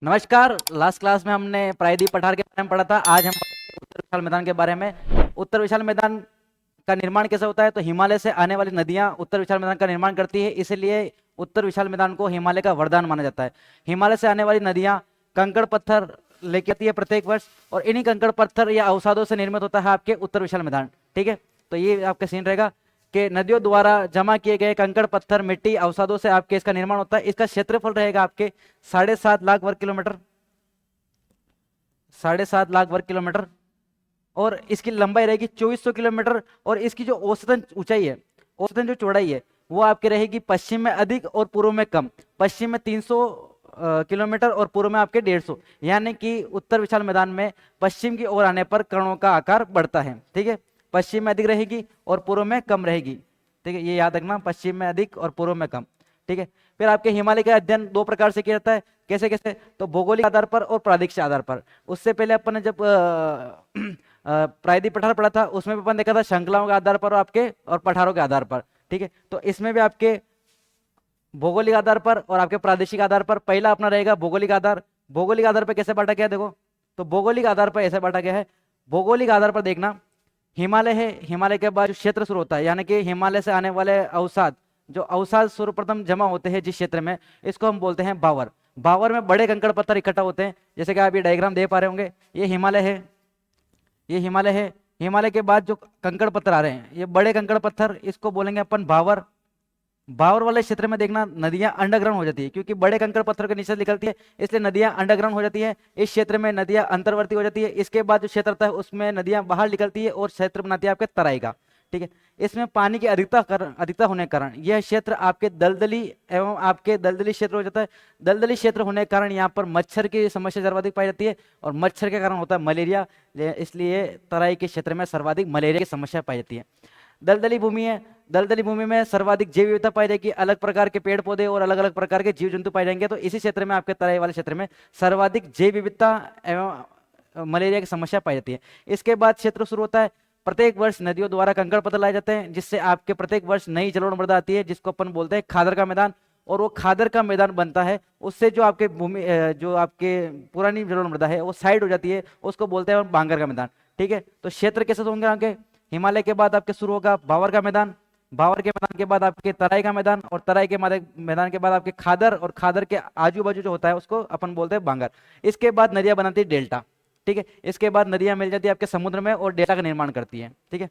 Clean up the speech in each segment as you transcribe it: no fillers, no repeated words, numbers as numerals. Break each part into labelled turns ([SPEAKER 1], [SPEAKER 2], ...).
[SPEAKER 1] नमस्कार। Last class में हमने प्रायद्वीप पठार के बारे में पढ़ा था। आज हम पढ़ेंगे उत्तर विशाल मैदान के बारे में। उत्तर विशाल मैदान का निर्माण कैसे होता है? तो हिमालय से आने वाली नदियां उत्तर विशाल मैदान का निर्माण करती है, इसलिए उत्तर विशाल मैदान को हिमालय का वरदान माना जाता है। हिमालय से आने वाली नदियां कंकड़ पत्थर लेके आती है प्रत्येक वर्ष, और इन्हीं कंकड़ पत्थर या अवसादों से निर्मित होता है आपके उत्तर विशाल मैदान। ठीक है, तो ये आपका सीन रहेगा कि नदियों द्वारा जमा किए गए कंकड़ पत्थर मिट्टी अवसादों से आपके इसका निर्माण होता है। इसका क्षेत्रफल रहेगा आपके 7.5 लाख वर्ग किलोमीटर, 7.5 लाख वर्ग किलोमीटर, और इसकी लंबाई रहेगी 2400 किलोमीटर। और इसकी जो औसतन ऊंचाई है, औसतन जो चौड़ाई है, वो आपकी रहेगी पश्चिम में अधिक और पूर्व में कम। पश्चिम में 300 किलोमीटर और पूर्व में आपके 150। यानी कि उत्तर विशाल मैदान में पश्चिम की ओर आने पर कणों का आकार बढ़ता है। ठीक है, पश्चिम में अधिक रहेगी और पूर्व में कम रहेगी। ठीक है, ये याद रखना, पश्चिम में अधिक और पूर्व में कम। ठीक है, फिर आपके हिमालय का अध्ययन दो प्रकार से किया जाता है। कैसे कैसे? तो भौगोलिक आधार पर और प्रादेशिक आधार पर। उससे पहले अपन ने जब प्रायद्वीप पठार पढ़ा था, उसमें भी अपन देखा था श्रृंखलाओं के आधार पर आपके और पठारों के आधार पर। ठीक है, तो इसमें भी आपके भौगोलिक आधार पर और आपके प्रादेशिक आधार पर। पहला अपना रहेगा भौगोलिक आधार। भौगोलिक आधार पर कैसे बांटा गया है देखो, तो भौगोलिक आधार पर ऐसे बांटा गया है। भौगोलिक आधार पर देखना, हिमालय है, हिमालय के बाद जो क्षेत्र शुरू होता है, यानी कि हिमालय से आने वाले अवसाद, जो अवसाद सर्वप्रथम जमा होते हैं जिस क्षेत्र में, इसको हम बोलते हैं बावर। बावर में बड़े कंकड़ पत्थर इकट्ठा होते हैं, जैसे कि आप ये डायग्राम देख पा रहे होंगे। ये हिमालय है, ये हिमालय है। हिमालय के बाद जो कंकड़ पत्थर आ रहे हैं, ये बड़े कंकड़ पत्थर, इसको बोलेंगे अपन बावर। बावर वाले क्षेत्र में देखना नदियां अंडरग्राउंड हो जाती है, क्योंकि बड़े कंकड़ पत्थर के नीचे से निकलती है, इसलिए नदियां अंडरग्राउंड हो जाती है। इस क्षेत्र में नदियां अंतर्वर्ती हो जाती है। इसके बाद जो क्षेत्र होता है उसमें नदियां बाहर निकलती है और क्षेत्र बनाती है आपके तराई का। ठीक है, इसमें पानी की अधिकता होने के कारण यह क्षेत्र आपके दलदली एवं आपके दलदली क्षेत्र हो जाता है। दलदली क्षेत्र होने के कारण यहाँ पर मच्छर की समस्या सर्वाधिक पाई जाती है, और मच्छर के कारण होता है मलेरिया, इसलिए तराई के क्षेत्र में सर्वाधिक मलेरिया की समस्या पाई जाती है। दलदली भूमि है, दलदली भूमि में सर्वाधिक जैव विविधता पाई जाएगी, अलग प्रकार के पेड़ पौधे और अलग अलग प्रकार के जीव जंतु पाए जाएंगे। तो इसी क्षेत्र में आपके तराई वाले क्षेत्र में सर्वाधिक जैव विविधता एवं मलेरिया की समस्या पाई जाती है। इसके बाद क्षेत्र शुरू होता है, प्रत्येक वर्ष नदियों द्वारा कंकड़ पत्थर लाए जाते हैं, जिससे आपके प्रत्येक वर्ष नई जलोढ़ मृदा आती है, जिसको अपन बोलते हैं खादर का मैदान। और वो खादर का मैदान बनता है, उससे जो आपके भूमि जो आपके पुरानी जलोढ़ मृदा है वो साइड हो जाती है, उसको बोलते हैं बांगर का मैदान। ठीक है, तो क्षेत्र कैसे होंगे आगे? हिमालय के बाद आपके शुरू होगा बावर का मैदान, बावर के मैदान के बाद आपके तराई का मैदान, और तराई के मैदान के बाद आपके खादर, और खादर के आजू बाजू जो होता है उसको अपन बोलते हैं बांगर। इसके बाद नदियां बनाती है डेल्टा। ठीक है, इसके बाद नदियां मिल जाती है आपके समुद्र में और डेल्टा का निर्माण करती है। ठीक है,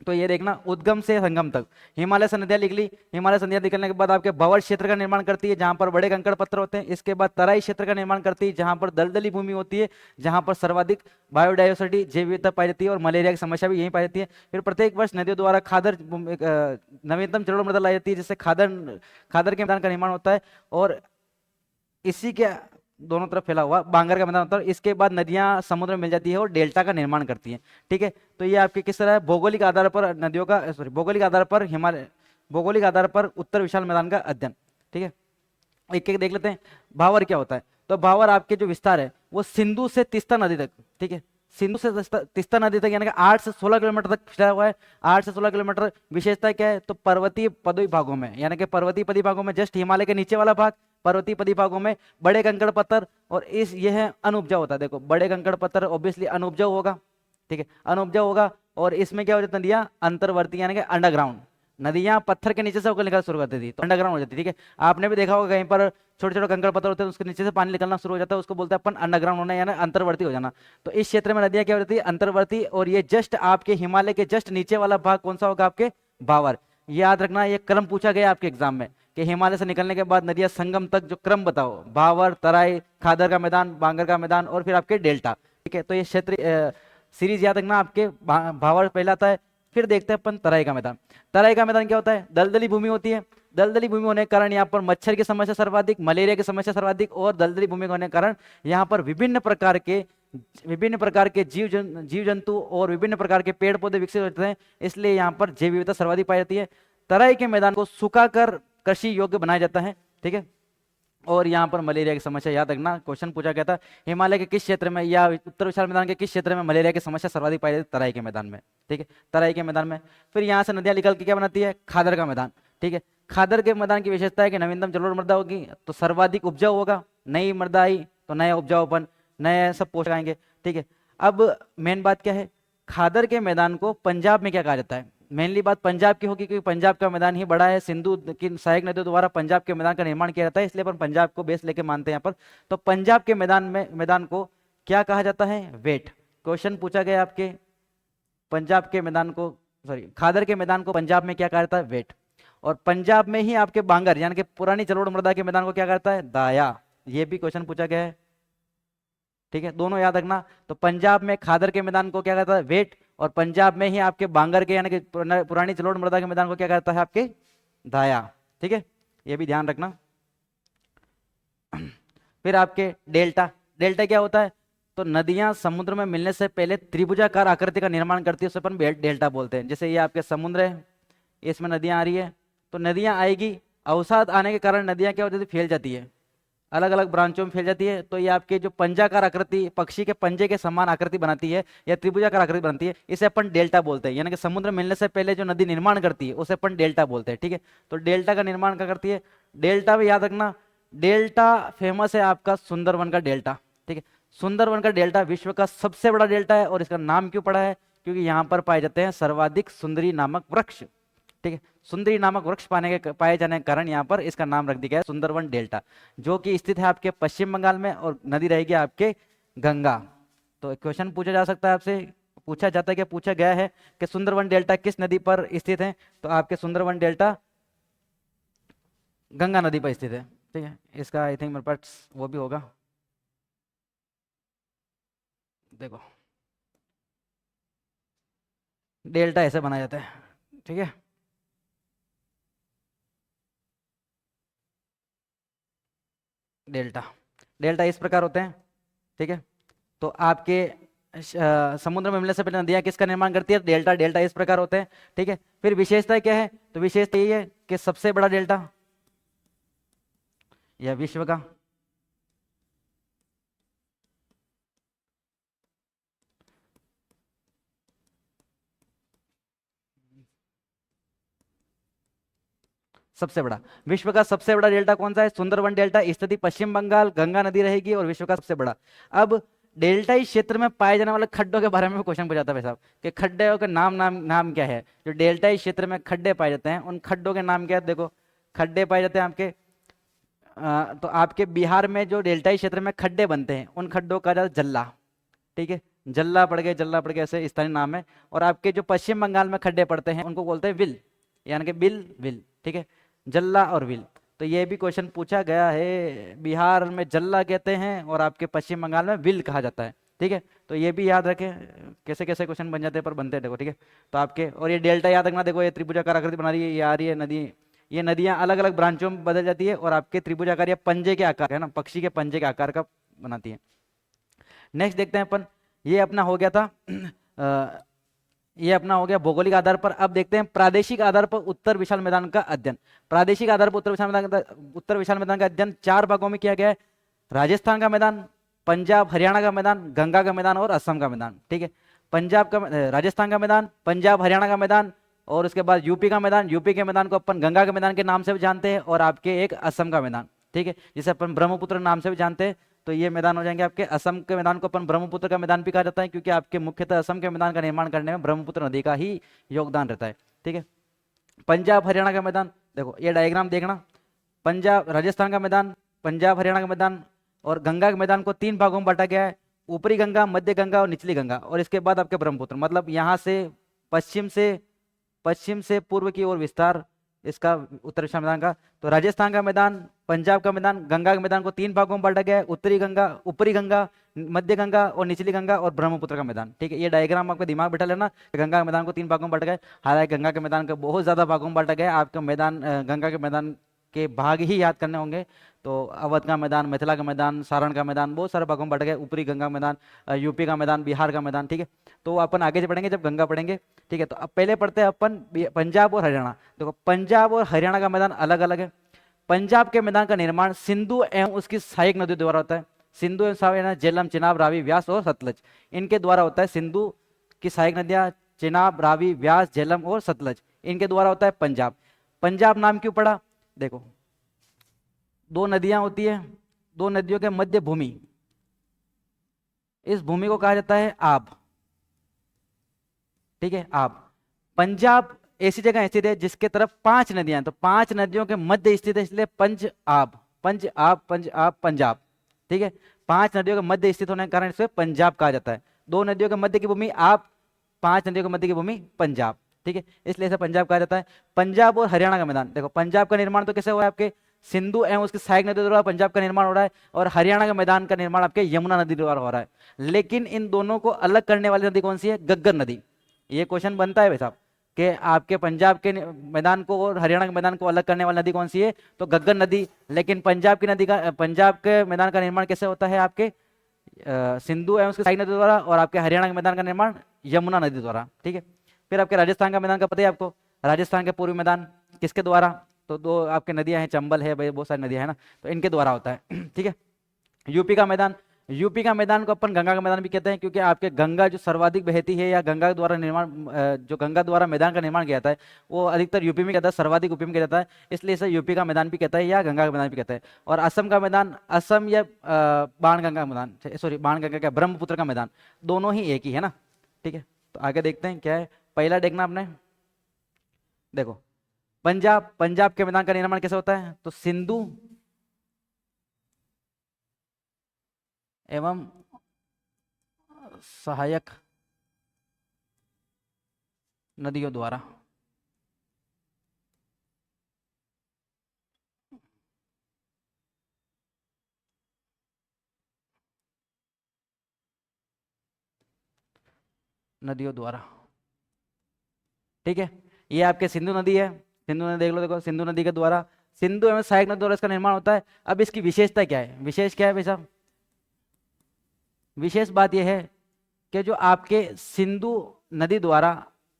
[SPEAKER 1] तो ये देखना उद्गम से संगम तक हिमालय से नदियां निकली। हिमालय से नदियां निकलने के बाद आपके भंवर क्षेत्र का निर्माण करती है, जहां पर बड़े कंकड़ पत्थर होते हैं। इसके बाद तराई क्षेत्र का निर्माण करती है, जहां पर दलदली भूमि होती है, जहां पर सर्वाधिक बायोडाइवर्सिटी जैव विविधता पाई जाती है, और मलेरिया की समस्या भी यही पाई जाती है। फिर प्रत्येक वर्ष नदियों द्वारा खादर नवीनतम जलोढ़ मृदा लाई जाती है, जिससे खादर खादर के मैदान का निर्माण होता है। और इसी के दोनों तरफ फैला हुआ बांगर का मैदान होता है। इसके बाद नदियां समुद्र में मिल जाती है और डेल्टा का निर्माण करती हैं। ठीक है, तो ये आपके किस तरह है? भौगोलिक आधार पर नदियों का, सॉरी, भौगोलिक आधार पर हिमालय, भौगोलिक आधार पर उत्तर विशाल मैदान का अध्ययन। ठीक है, एक एक देख लेते हैं। भावर क्या होता है? तो भावर आपके जो विस्तार है वो सिंधु से तीस्ता नदी तक, ठीक है, सिंधु से तीस्ता नदी तक, यानी कि 8 से 16 किलोमीटर तक फैला हुआ है। 8 से 16 किलोमीटर। विशेषता क्या है? तो पर्वतीय पदवी भागों में, यानी कि पर्वतीय पदी भागों में, जस्ट हिमालय के नीचे वाला भाग, पर्वतीय पदी भागों में बड़े कंकड़ पत्थर, और इस यह है अनुपजाऊ होता है। देखो, बड़े कंकड़ पत्थर ऑब्वियसली अनुपजाऊ होगा। ठीक है, अनुपजाऊ होगा। और इसमें क्या हो जाता है? नदियां अंतर्वर्ती, यानी कि अंडरग्राउंड। नदियां पत्थर के नीचे से होकर निकलना शुरू करती थी, तो अंडरग्राउंड हो जाती। ठीक है, आपने भी देखा होगा कहीं पर छोटे छोटे कंकड़ पत्थर होते हैं, उसके नीचे से पानी निकलना शुरू हो जाता है, उसको बोलते हैं अपन अंडरग्राउंड होना, यानी अंतर्वर्ती हो जाना। तो इस क्षेत्र में नदियां क्या हो जाती है? अंतर्वर्ती। और ये जस्ट आपके हिमालय के जस्ट नीचे वाला भाग कौन सा होगा? आपके बावर। याद रखना, ये क्रम पूछा गया आपके एग्जाम में कि हिमालय से निकलने के बाद नदियां संगम तक जो क्रम बताओ, बावर, तराई, खादर का मैदान, बांगर का मैदान, और फिर आपके डेल्टा। ठीक है, तो ये क्षेत्र सीरीज याद रखना, आपके भावर पहला आता है। फिर देखते हैं अपन तराई का मैदान। तराई का मैदान क्या होता है? दलदली भूमि होती है। दलदली भूमि होने के कारण यहाँ पर मच्छर की समस्या सर्वाधिक, मलेरिया की समस्या सर्वाधिक, और दलदली भूमि होने के कारण यहाँ पर विभिन्न प्रकार के जीव जंतु और विभिन्न प्रकार के पेड़ पौधे विकसित होते हैं, इसलिए यहाँ पर जैव विविधता सर्वाधिक पाई जाती है। तराई के मैदान को सुखाकर कृषि योग्य बनाया जाता है। ठीक है, और यहाँ पर मलेरिया की समस्या याद रखना, क्वेश्चन पूछा गया था, हिमालय के किस क्षेत्र में या उत्तर विशाल मैदान के किस क्षेत्र में मलेरिया की समस्या सर्वाधिक पाई जाती है? तराई के मैदान में। ठीक है, तराई के मैदान में। फिर यहाँ से नदियां निकल के क्या बनाती है? खादर का मैदान। ठीक है, खादर के मैदान की विशेषता है कि नवीनतम जलोढ़ मृदा होगी, तो सर्वाधिक उपजाऊ होगा। नई मृदा आई तो नए उपजाऊपन, नए सब पोषक आएंगे। ठीक है, अब मेन बात क्या है, खादर के मैदान को पंजाब में क्या कहा जाता है? मेनली बात पंजाब की होगी क्योंकि पंजाब का मैदान ही बड़ा है, सिंधु की सहायक नदियों द्वारा पंजाब के मैदान का निर्माण किया जाता है, इसलिए अपन पंजाब को बेस लेके मानते हैं यहाँ पर। तो पंजाब के मैदान को क्या कहा जाता है? वेट। क्वेश्चन पूछा गया आपके, पंजाब के मैदान को, सॉरी, खादर के मैदान को पंजाब में क्या कहा जाता है? वेट। और पंजाब में ही आपके बांगर यानी कि पुरानी जलोढ़ मृदा के मैदान को क्या करता है? दाया। ये भी क्वेश्चन पूछा गया है। ठीक है, दोनों याद रखना। तो पंजाब में खादर के मैदान को क्या कहता है? वेट। और पंजाब में ही आपके बांगर के यानी कि पुरानी जलोढ़ मृदा के मैदान को क्या कहता है? आपके दाया। ठीक है, ये भी ध्यान रखना। फिर आपके डेल्टा, डेल्टा क्या होता है? तो नदियां समुद्र में मिलने से पहले त्रिभुजाकार आकृति का निर्माण करती है, उसे अपन डेल्टा बोलते हैं। जैसे ये आपके समुद्र है, इसमें नदियां आ रही है, तो नदियां आएगी, अवसाद आने के कारण नदियां क्या होती है? फैल जाती है, अलग अलग ब्रांचों में फैल जाती है। तो ये आपके जो पंजाकार आकृति, पक्षी के पंजे के समान आकृति बनाती है या त्रिभुजाकार आकृति बनाती है, इसे अपन डेल्टा बोलते हैं। यानी कि समुद्र मिलने से पहले जो नदी निर्माण करती है उसे अपन डेल्टा बोलते हैं। ठीक है, तो डेल्टा का निर्माण क्या करती है? डेल्टा भी याद रखना, डेल्टा फेमस है आपका सुंदरवन का डेल्टा। ठीक है, सुंदरवन का डेल्टा विश्व का सबसे बड़ा डेल्टा है। और इसका नाम क्यों पड़ा है? क्योंकि यहाँ पर पाए जाते हैं सर्वाधिक सुंदरी नामक वृक्ष। ठीक है, सुंदरी नामक वृक्ष पाए जाने के कारण यहाँ पर इसका नाम रख दिया गया है सुंदरवन डेल्टा, जो कि स्थित है आपके पश्चिम बंगाल में, और नदी रहेगी आपके गंगा। तो क्वेश्चन पूछा जा सकता है आपसे, पूछा जाता है कि पूछा गया है कि सुंदरवन डेल्टा किस नदी पर स्थित है? तो आपके सुंदरवन डेल्टा गंगा नदी पर स्थित है। ठीक है, इसका आई थिंक मेरे पास वो भी होगा, देखो डेल्टा ऐसे बनाया जाता है। ठीक है, डेल्टा, डेल्टा इस प्रकार होते हैं। ठीक है, तो आपके समुद्र में मिलने से पहले नदियां किसका निर्माण करती है? डेल्टा। डेल्टा इस प्रकार होते हैं। ठीक है, फिर विशेषता क्या है? तो विशेषता यही है कि सबसे बड़ा डेल्टा यह विश्व का, सबसे बड़ा, विश्व का सबसे बड़ा डेल्टा कौन सा है? सुंदरवन डेल्टा, स्थिति पश्चिम बंगाल, गंगा नदी रहेगी, और विश्व का सबसे बड़ा। अब डेल्टाई क्षेत्र में पाए जाने वाले खड्डों के बारे में क्वेश्चन पूछा था भाई साहब कि खड्डे के नाम क्या है? जो डेल्टाई क्षेत्र में खड्डे पाए जाते हैं उन खड्डों के नाम क्या है? देखो, खड्डे पाए जाते हैं आपके तो आपके बिहार में जो डेल्टाई क्षेत्र में खड्डे बनते हैं उन खड्डों का जाता है जल्ला। ठीक है, जल्ला पड़ गए, जल्ला पड़ गए, ऐसे स्थानीय नाम है। और आपके जो पश्चिम बंगाल में खड्डे पड़ते हैं उनको बोलते हैं विल, यानी कि बिल विल। ठीक है, जल्ला और विल। तो ये भी क्वेश्चन पूछा गया है, बिहार में जल्ला कहते हैं और आपके पश्चिम बंगाल में विल कहा जाता है। ठीक है, तो ये भी याद रखें, कैसे कैसे क्वेश्चन बन जाते हैं पर बनते हैं, देखो। ठीक है, तो आपके, और ये डेल्टा याद रखना, देखो ये त्रिभुजाकार आकृति बना रही है, ये आ रही है नदी, ये नदियां अलग अलग ब्रांचों में बदल जाती है और आपके त्रिभुजाकार या पंजे के आकार है ना, पक्षी के पंजे के आकार का बनाती है। नेक्स्ट देखते हैं अपन, ये अपना हो गया था ये अपना हो गया भौगोलिक आधार पर। अब देखते हैं प्रादेशिक आधार पर उत्तर विशाल मैदान का अध्ययन। प्रादेशिक आधार पर उत्तर विशाल मैदान का अध्ययन 4 भागों में किया गया है। राजस्थान का मैदान, पंजाब हरियाणा का मैदान, गंगा का मैदान और असम का मैदान। ठीक है, पंजाब का राजस्थान का मैदान, पंजाब हरियाणा का मैदान, और उसके बाद यूपी का मैदान। यूपी के मैदान को अपन गंगा के मैदान के नाम से भी जानते हैं, और आपके एक असम का मैदान, ठीक है, जिसे अपन ब्रह्मपुत्र नाम से भी जानते हैं। तो ये मैदान हो जाएंगे आपके। असम के मैदान को अपन ब्रह्मपुत्र का मैदान भी कहा जाता है, क्योंकि आपके मुख्यतः असम के मैदान का निर्माण करने में ब्रह्मपुत्र नदी का ही योगदान रहता है। ठीक है, पंजाब हरियाणा का मैदान, देखो ये डायग्राम देखना, पंजाब राजस्थान का मैदान, पंजाब हरियाणा का मैदान और गंगा के मैदान को 3 भागों में बांटा गया है, ऊपरी गंगा, मध्य गंगा और निचली गंगा, और इसके बाद आपके ब्रह्मपुत्र। मतलब यहाँ से पश्चिम से पूर्व की ओर विस्तार इसका उत्तर विशाल मैदान का। तो राजस्थान का मैदान, पंजाब का मैदान, गंगा के मैदान को 3 भागों में बांटा गया है, उत्तरी गंगा, ऊपरी गंगा, मध्य गंगा और निचली गंगा और ब्रह्मपुत्र का मैदान। ठीक है, ये डायग्राम आपको दिमाग बैठा लेना। गंगा के मैदान को 3 भागों में बांटा गया। हालांकि गंगा के मैदान को बहुत ज्यादा भागों में बांटा गया है, आपका मैदान गंगा के मैदान के भाग ही याद करने होंगे। तो अवध का मैदान, मिथिला का मैदान, सारण का मैदान, बहुत सारे भागों में बांटा गया। ऊपरी गंगा मैदान, यूपी का मैदान, बिहार का मैदान। ठीक है, तो अपन आगे से पढ़ेंगे जब गंगा पढ़ेंगे। ठीक है, तो अब पहले पढ़ते हैं अपन पंजाब और हरियाणा। देखो, पंजाब और हरियाणा का मैदान अलग अलग है। पंजाब के मैदान का निर्माण सिंधु एवं उसकी सहायक नदियों द्वारा होता है। सिंधु एवं सहायक झेलम, चिनाब, रावी, व्यास और सतलज, इनके द्वारा होता है। सिंधु की सहायक नदियां चिनाब, रावी, व्यास, झेलम और सतलज, इनके द्वारा होता है पंजाब। पंजाब नाम क्यों पड़ा? देखो, 2 नदियां होती है, 2 नदियों के मध्य भूमि, इस भूमि को कहा जाता है आब। ठीक है, आब। पंजाब ऐसी जगह स्थित है जिसके तरफ 5 नदियां हैं, तो 5 नदियों के मध्य स्थित है, इसलिए पंज आब, पंज आब, पंज आब, पंजाब। ठीक है, 5 नदियों के मध्य स्थित होने के कारण इसे पंजाब कहा जाता है। 2 नदियों के मध्य की भूमि आब, 5 नदियों के मध्य की भूमि पंजाब। ठीक है, इसलिए इसे पंजाब कहा जाता है। पंजाब और हरियाणा का मैदान, देखो पंजाब का निर्माण तो कैसे हुआ है, आपके सिंधु एवं उसकी सहायक नदी द्वारा पंजाब का निर्माण हो रहा है, और हरियाणा का मैदान का निर्माण आपके यमुना नदी द्वारा हो रहा है। लेकिन इन दोनों को अलग करने वाली नदी कौन सी है, गग्गर नदी। ये क्वेश्चन बनता है भाई साहब कि आपके पंजाब के मैदान को और हरियाणा के मैदान को अलग करने वाली नदी कौन सी है, तो गग्गर नदी। लेकिन पंजाब की नदी का, पंजाब के मैदान का निर्माण कैसे होता है, आपके सिंधु एवं उसकी सहायक नदी द्वारा, और आपके हरियाणा के मैदान का निर्माण यमुना नदी द्वारा। ठीक है, फिर आपके राजस्थान का मैदान का पता है आपको, राजस्थान के पूर्वी मैदान किसके द्वारा, तो 2 आपके नदियां हैं, चंबल है भाई, बहुत सारी नदियां हैं ना, तो इनके द्वारा होता है। ठीक है, यूपी का मैदान, यूपी का मैदान को अपन गंगा का मैदान भी कहते हैं, क्योंकि आपके गंगा जो सर्वाधिक बहती है, या गंगा द्वारा निर्माण, जो गंगा द्वारा मैदान का निर्माण किया जाता है वो अधिकतर यूपी में किया जाता है, सर्वाधिक यूपी में किया जाता है, इसलिए इसे यूपी का मैदान भी कहता है या गंगा का मैदान भी कहता है। और असम का मैदान, असम या बाणगंगा मैदान, सॉरी बाणगंगा क्या, ब्रह्मपुत्र का मैदान, दोनों ही एक ही है ना। ठीक है, तो आगे देखते हैं क्या है, पहला देखना आपने, देखो पंजाब, पंजाब के मैदान का निर्माण कैसे होता है, तो सिंधु एवं सहायक नदियों द्वारा। नदियों द्वारा। ठीक है, ये आपके सिंधु नदी है, सिंधु नदी देख लो, देखो सिंधु नदी के द्वारा, सिंधु एवं सहायक नदी द्वारा इसका निर्माण होता है। अब इसकी विशेषता क्या है, विशेष क्या है भाई साहब, विशेष बात यह है कि जो आपके सिंधु नदी द्वारा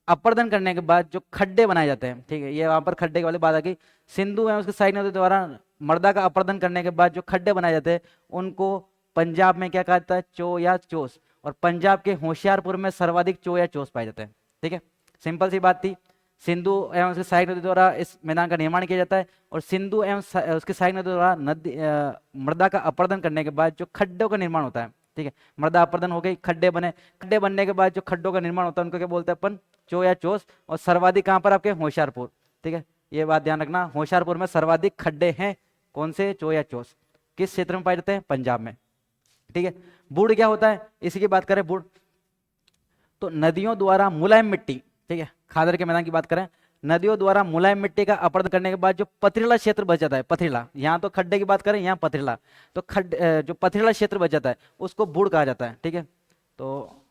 [SPEAKER 1] अपर्दन करने के बाद जो खड्डे बनाए जाते हैं, ठीक है, ये वहां पर खड्डे वाली बात आ गई, सिंधु एवं उसके सहायक नदी द्वारा मर्दा का अपर्दन करने के बाद जो खड्डे बनाए जाते हैं उनको पंजाब में क्या कहा जाता है, चो या चोस, और पंजाब के होशियारपुर में सर्वाधिक चो या चोस पाए जाते हैं। ठीक है, सिंपल सी बात थी, सिंधु एवं उसके सहायक नदी द्वारा इस मैदान का निर्माण किया जाता है, और सिंधु एवं उसके सहायक नदी द्वारा नदी मृदा का अपर्दन करने के बाद जो खड्डों का निर्माण होता है, ठीक है, मृदा अपर्दन हो गई, खड्डे बने, खड्डे बनने के बाद जो खड्डों का निर्माण होता है उनको क्या बोलते हैं अपन, चो या चोस, और सर्वाधिक कहाँ पर आपके, होशियारपुर। ठीक है, ये बात ध्यान रखना, होशियारपुर में सर्वाधिक खड्डे हैं, कौन से, चो या चोस, किस क्षेत्र में पाए जाते हैं, पंजाब में। ठीक है, बुढ़ क्या होता है, इसी की बात करें, बुढ़ तो नदियों द्वारा मुलायम मिट्टी, ठीक है, खादर के मैदान की बात करें, नदियों द्वारा मुलायम मिट्टी का अपरदन करने के बाद जो पथरीला क्षेत्र बच जाता है, पथरीला, यहाँ तो खड्डे की बात करें, यहाँ पथरीला, तो जो पथरीला क्षेत्र बच जाता है उसको बुढ़ कहा जाता है। ठीक है, तो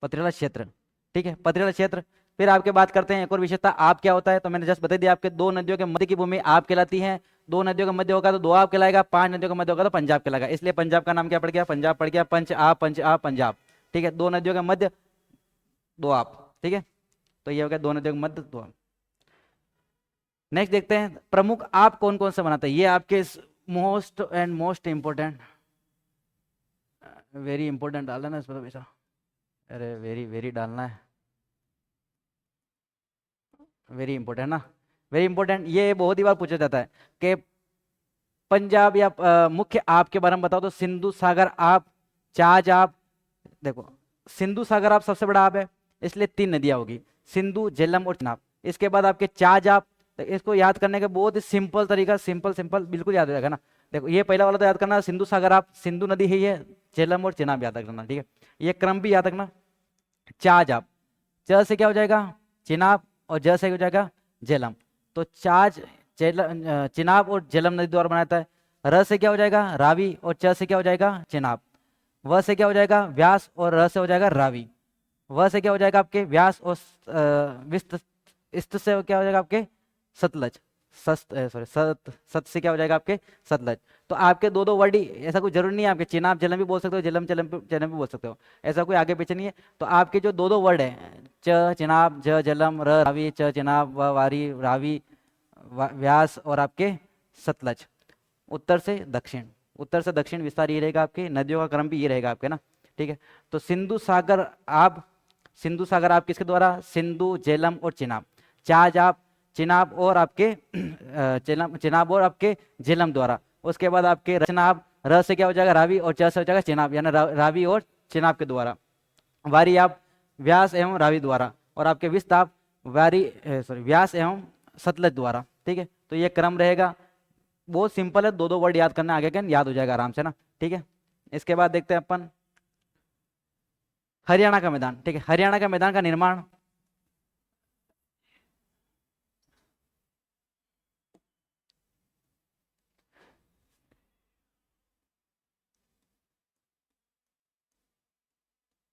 [SPEAKER 1] पथरीला क्षेत्र, ठीक है, पथरीला क्षेत्र। फिर आपके बात करते हैं एक और विशेषता, आप क्या होता है, तो मैंने जस्ट बता दिया, आपके 2 नदियों के मध्य की भूमि आप कहलाती है, 2 नदियों का मध्य होगा तो 2 आप कहलाएगा, 5 नदियों का मध्य होगा तो पंजाब कहलाएगा, इसलिए पंजाब का नाम क्या पड़ गया, पंजाब पड़ गया, पंच आप पंजाब। ठीक है, 2 नदियों के मध्य 2 आप। ठीक है, तो ये हो गया 2 नदियों के मध्य 2 आप। नेक्स्ट देखते हैं प्रमुख आप कौन कौन से बनाते हैं, ये आपके most and most important, very important डालना ना इसमें, तो अरे वेरी वेरी डालना है, वेरी इंपॉर्टेंट ना, वेरी इंपॉर्टेंट, ये बहुत ही बार पूछा जाता है कि पंजाब या मुख्य आप के बारे में बताओ, तो सिंधु सागर आप, चाज आप, देखो सिंधु सागर आप सबसे बड़ा आप है, इसलिए 3 नदियां होगी, सिंधु, झेलम और चेनाब। इसके बाद आपके चाज आप, तो इसको याद करने का बहुत ही सिंपल तरीका, सिंपल सिंपल बिल्कुल याद हो जाएगा ना। देखो ये पहला वाला तो याद करना, सिंधु सागर आप, सिंधु नदी है ये, झेलम और चेनाब याद रखना। ठीक है, ये क्रम भी याद रखना, चाज आप, च से क्या हो जाएगा, चिनाब, और ज से हो जाएगा झेलम, तो चाज, चिनाब और झेलम नदी द्वारा बनाता है। र से क्या हो जाएगा, रावी, और च से क्या हो जाएगा, चिनाब। व से क्या हो जाएगा, व्यास, और र से हो जाएगा रावी। व से क्या हो जाएगा आपके, व्यास, और विस्त, इस्त से क्या हो जाएगा आपके, सतलज, सॉरी सत से क्या हो जाएगा आपके, सतलज। तो आपके 2 वर्ड ही, ऐसा कोई जरूरी नहीं है, आपके चिनाब झेलम भी बोल सकते हो, झेलम झेलम भी बोल सकते हो, ऐसा कोई आगे पीछे नहीं है। तो आपके जो 2 वर्ड है, च चिनाब, ज झेलम, र रावी, च चिनाब, व वारी रावी, व्यास, और आपके सतलज, उत्तर से दक्षिण, उत्तर से दक्षिण विस्तार ये रहेगा, आपके नदियों का क्रम भी ये रहेगा आपके ना। ठीक है, तो सिंधु सागर आप, सिंधु सागर आप किसके द्वारा, सिंधु, झेलम और चिनाब। चाज आप, चिनाब और आपके चिनाब और आपके झेलम द्वारा। उसके बाद आपके रचनाब, र से क्या हो जाएगा रावी और च से हो जाएगा चिनाब, यानी रावी और चिनाब के द्वारा। वारियाब व्यास एवं रावी द्वारा। और आपके विस्ताप व्यास एवं सतलज द्वारा। ठीक है, तो ये क्रम रहेगा। बहुत सिंपल है, दो दो वर्ड याद करना, आगे के याद हो जाएगा आराम से ना। ठीक है, इसके बाद देखते हैं अपन हरियाणा का मैदान। ठीक है, हरियाणा का मैदान का निर्माण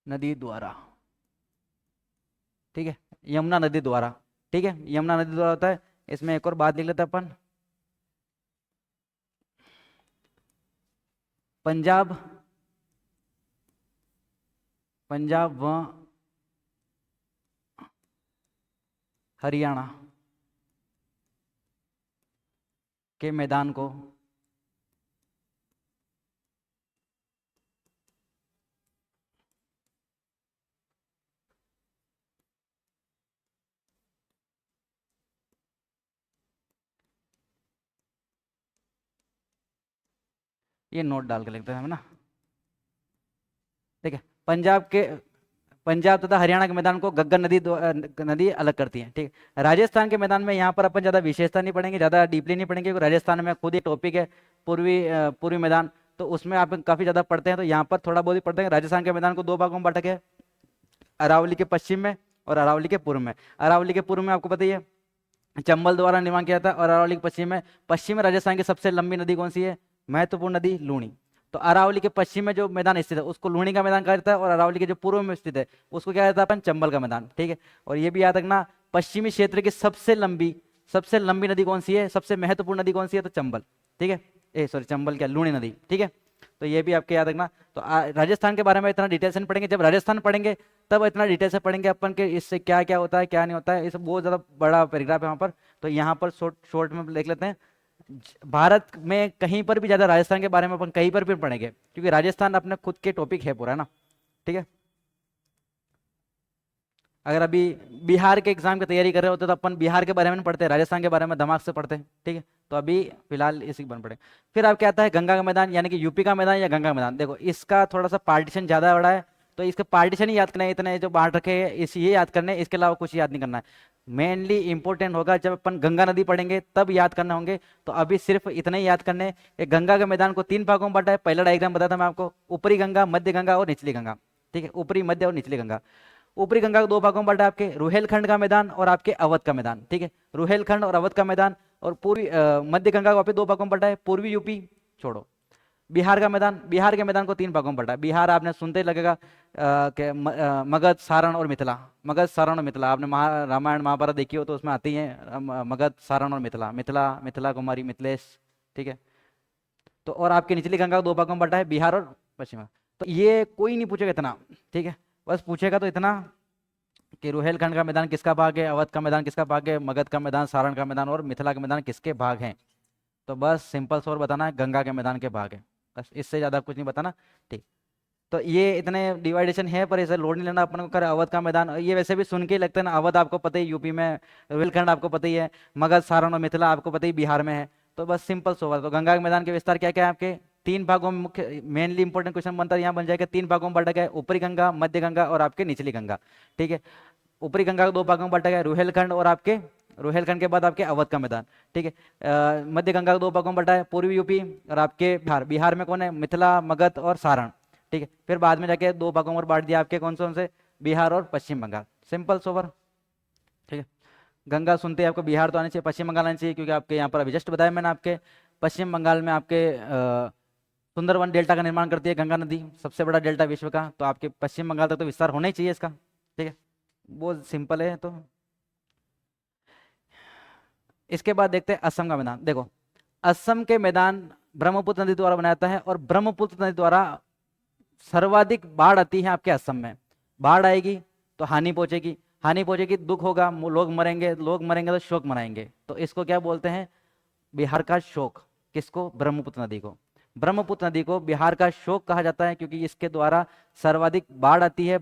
[SPEAKER 1] नदी द्वारा। ठीक है, यमुना नदी द्वारा। ठीक है, यमुना नदी द्वारा होता है। इसमें एक और बात लिख लेते हैं अपन, पंजाब, पंजाब व हरियाणा के मैदान को ये नोट डाल के लिखते हैं हम ना। ठीक है, पंजाब तथा हरियाणा के मैदान को गग्गर नदी अलग करती है। ठीक है, राजस्थान के मैदान में यहाँ पर अपन ज़्यादा विशेषता नहीं पढ़ेंगे, ज़्यादा डीपली नहीं पढ़ेंगे, क्योंकि राजस्थान में खुद ही टॉपिक है पूर्वी मैदान, तो उसमें आप काफ़ी ज़्यादा पढ़ते हैं, तो यहाँ पर थोड़ा बहुत ही पढ़ते हैं। राजस्थान के मैदान को दो भागों में बांटा गया है, अरावली के पश्चिम में और अरावली के पूर्व में। अरावली के पूर्व में आपको पता ही है चंबल द्वारा निर्माण किया था, और अरावली के पश्चिम में राजस्थान की सबसे लंबी नदी कौन सी है, महत्वपूर्ण नदी लूणी। तो अरावली के पश्चिम में जो मैदान स्थित है उसको लूणी का मैदान कहा जाता है, और अरावली के जो पूर्व में स्थित है उसको क्या कहता है अपन, चंबल का मैदान। ठीक है, और ये भी याद रखना, पश्चिमी क्षेत्र की सबसे लंबी नदी कौन सी है, सबसे महत्वपूर्ण नदी कौन सी है, तो चंबल। ठीक है, सॉरी चंबल क्या, लूणी नदी। ठीक है, तो ये भी आपके याद रखना। तो राजस्थान के बारे में इतना डिटेल से नहीं पढ़ेंगे, जब राजस्थान पढ़ेंगे तब इतना डिटेल से पढ़ेंगे अपन के इससे क्या क्या होता है क्या नहीं होता है। इस बहुत ज़्यादा बड़ा पैराग्राफ है वहाँ पर, तो यहाँ पर शॉर्ट में देख लेते हैं। भारत में कहीं पर भी ज़्यादा राजस्थान के बारे में अपन कहीं पर भी पढ़ेंगे, क्योंकि राजस्थान अपने खुद के टॉपिक है पूरा ना। ठीक है, अगर अभी बिहार के एग्जाम की तैयारी कर रहे होते तो अपन बिहार के बारे में नहीं पढ़ते, राजस्थान के बारे में दिमाग से पढ़ते हैं। ठीक है, तो अभी फिलहाल इसी बन पड़े। फिर आप क्या आता है गंगा का मैदान, यानी कि यूपी का मैदान या गंगा का मैदान। देखो इसका थोड़ा सा पार्टीशन ज़्यादा बड़ा है, तो इसके पार्टीशन ही याद करना है, इतने जो बांट रखे हैं इस ये याद करने, इसके अलावा कुछ याद नहीं करना है। मेनली इंपॉर्टेंट होगा जब अपन गंगा नदी पढ़ेंगे तब याद करने होंगे, तो अभी सिर्फ इतने ही याद करने। गंगा के मैदान को 3 भागों में बांटा है, पहला डायग्राम बताता मैं आपको, ऊपरी गंगा, मध्य गंगा और निचली गंगा। ठीक है, ऊपरी, मध्य और निचली गंगा। ऊपरी गंगा को 2 भागों में बांटा है, आपके रुहेलखंड का मैदान और आपके अवध का मैदान। ठीक है, रुहेलखंड और अवध का मैदान। और पूर्वी मध्य गंगा को वापस 2 भागों में बांटा है, पूर्वी यूपी छोड़ो। बिहार का मैदान, बिहार के मैदान को 3 भागों में बांटा है। बिहार आपने सुनते ही लगेगा कि मगध, सारण और मिथिला। मगध, सारण और मिथिला, आपने रामायण महाभारत देखी हो तो उसमें आती है मगध, सारण और मिथिला, मिथिला कुमारी, मिथिलेश। ठीक है, तो और आपकी निचली गंगा को 2 भागों में बांटा है, बिहार और पश्चिम। तो ये कोई नहीं पूछेगा इतना। ठीक है, बस पूछेगा तो इतना कि रुहेलखंड का मैदान किसका भाग है, अवध का मैदान किसका भाग है, मगध का मैदान, सारण का मैदान और मिथिला का मैदान किसके भाग हैं। तो बस सिंपल सोर बताना है, गंगा के मैदान के भाग है, बस इससे ज़्यादा कुछ नहीं बताना। ठीक, तो ये इतने डिवाइडेशन है, पर इसे लोड नहीं लेना अपन को। कर अवध का मैदान, ये वैसे भी सुन के ही लगता है ना, अवध आपको पता ही यूपी में, रुहेलखंड आपको पता ही है, मगध, सारण और मिथिला आपको पता ही बिहार में है। तो बस सिंपल सोवर। तो गंगा के मैदान के विस्तार क्या क्या है आपके, 3 भागों में मुख्य मेनली इंपॉर्टेंट क्वेश्चन बनता है, यहाँ बन जाएगा 3 भागों में बांटा गया है, ऊपरी गंगा, मध्य गंगा और आपके निचली गंगा। ठीक है, ऊपरी गंगा को 2 भागों में बांटा गया है, रुहेलखंड और आपके, रुहेलखंड के बाद आपके अवध का मैदान। ठीक है, मध्य गंगा को 2 भागों में बांटा है, पूर्वी यूपी और आपके बिहार। बिहार में कौन है, मिथिला, मगध और सारण। ठीक है, फिर बाद में जाके 2 भागों में बांट दिया आपके कौन से, बिहार और पश्चिम बंगाल। Simple sober. ठीक है, गंगा सुनते ही आपको बिहार तो आना चाहिए, पश्चिम बंगाल आना चाहिए, क्योंकि आपके यहाँ पर अभी जस्ट बताया मैंने आपके पश्चिम बंगाल में आपके सुंदरवन डेल्टा का निर्माण करती है गंगा नदी, सबसे बड़ा डेल्टा विश्व का, तो आपके पश्चिम बंगाल तक तो विस्तार होना ही चाहिए इसका। ठीक है, बहुत सिंपल है। तो इसके बाद देखते हैं असम का मैदान। देखो असम के मैदान ब्रह्मपुत्र नदी द्वारा बनाया जाता है, और ब्रह्मपुत्र नदी द्वारा सर्वाधिक बाढ़ आती है आपके असम में। बाढ़ आएगी तो हानि पहुंचेगी, हानि पहुंचेगी, दुख होगा, लोग मरेंगे, लोग मरेंगे तो शोक मनाएंगे। तो इसको क्या बोलते हैं, बिहार का शोक। किसको, ब्रह्मपुत्र नदी को। ब्रह्मपुत्र नदी को बिहार का शोक कहा जाता है, क्योंकि इसके द्वारा सर्वाधिक बाढ़ आती है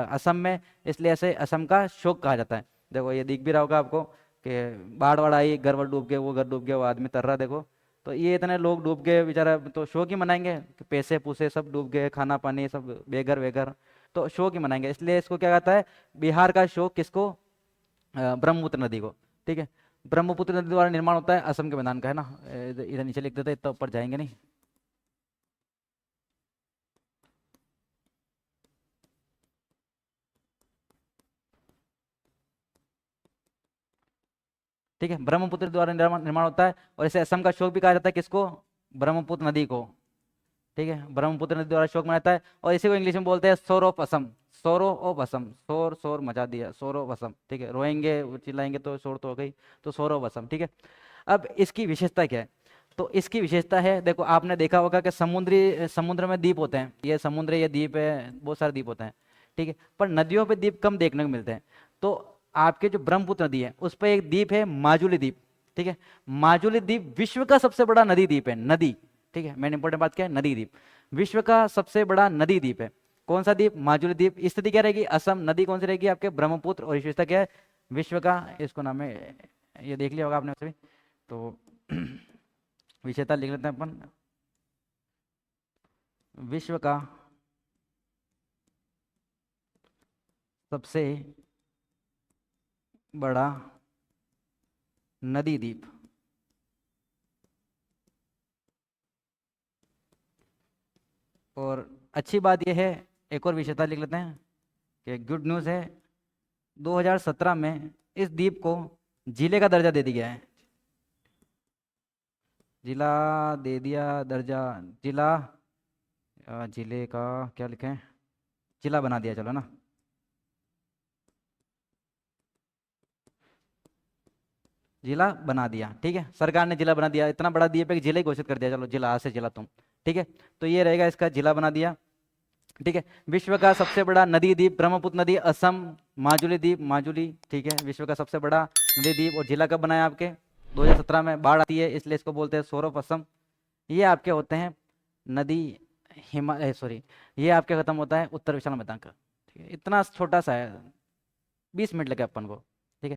[SPEAKER 1] असम में, इसलिए ऐसे असम का शोक कहा जाता है। देखो ये दिख भी रहा होगा आपको, कि बाढ़ वाड़ आई, घर वर डूब गए, वो घर डूब गया, वो आदमी तर रहा देखो। तो ये इतने लोग डूब गए बेचारा, तो शोक ही मनाएंगे कि पैसे पूसे सब डूब गए, खाना पानी सब बेघर वेघर, तो शोक ही मनाएंगे। इसलिए इसको क्या कहता है, बिहार का शोक किसको, ब्रह्मपुत्र नदी को। ठीक है, ब्रह्मपुत्र नदी द्वारा निर्माण होता है असम के मैदान का, है ना। इधर नीचे लिख देते, इतना ऊपर जाएंगे नहीं। ठीक है, ब्रह्मपुत्र द्वारा निर्माण निर्माण होता है, और इसे असम का शोक भी कहा जाता है, किसको, ब्रह्मपुत्र नदी को। ठीक है, ब्रह्मपुत्र नदी द्वारा शोक मनाता है, और इसी को इंग्लिश में बोलते हैं सोर ऑफ असम। सोरो ऑफ असम, शोर शोर मचा दिया, सोर ऑफ असम। ठीक है, रोएंगे चिल्लाएंगे तो शोर तो हो गई, तो सोर ऑफ असम। ठीक है, अब इसकी विशेषता क्या है, तो इसकी विशेषता है, देखो आपने देखा होगा कि समुद्र में द्वीप होते हैं, ये समुद्र, ये द्वीप है, बहुत सारे द्वीप होते हैं। ठीक है, पर नदियों पे द्वीप कम देखने को मिलते हैं। तो आपके जो ब्रह्मपुत्र नदी है उस पर एक द्वीप है, माजुली द्वीप। ठीक है, माजुली द्वीप विश्व का सबसे बड़ा नदी द्वीप है, नदी। ठीक है, मेन इंपॉर्टेंट बात क्या है, नदी द्वीप विश्व का सबसे बड़ा नदी द्वीप है। कौन सा द्वीप, माजुली द्वीप। स्थिति क्या रहेगी, असम। नदी कौन सी रहेगी आपके, ब्रह्मपुत्र। और विशेषता क्या है, विश्व का, इसको नाम है, ये देख लिया होगा आपने सभी। तो विशेषता लिख लेते हैं अपन, विश्व का सबसे बड़ा नदी द्वीप। और अच्छी बात यह है, एक और विशेषता लिख लेते हैं कि गुड न्यूज़ है, 2017 में इस द्वीप को जिले का दर्जा दे दिया गया है। जिला दे दिया दर्जा, जिला, जिले का क्या लिखें, जिला बना दिया, चलो ना। जिला बना दिया, ठीक है, सरकार ने जिला बना दिया, इतना बड़ा द्वीप है कि जिला ही घोषित कर दिया, चलो जिला, आज से जिला तुम। ठीक है, तो ये रहेगा इसका, जिला बना दिया। ठीक है, विश्व का सबसे बड़ा नदी द्वीप ब्रह्मपुत्र नदी, असम, माजुली द्वीप, माजुली। ठीक है, विश्व का सबसे बड़ा नदी द्वीप, और जिला कब बनाया आपके, 2017 में। बाढ़ आती है इसलिए इसको बोलते हैं सौरभ असम। ये आपके होते हैं नदी, हिमालय, सॉरी, ये आपके खत्म होता है उत्तर विशाल मैदान का। ठीक है, इतना छोटा सा है, 20 मिनट लगे अपन को।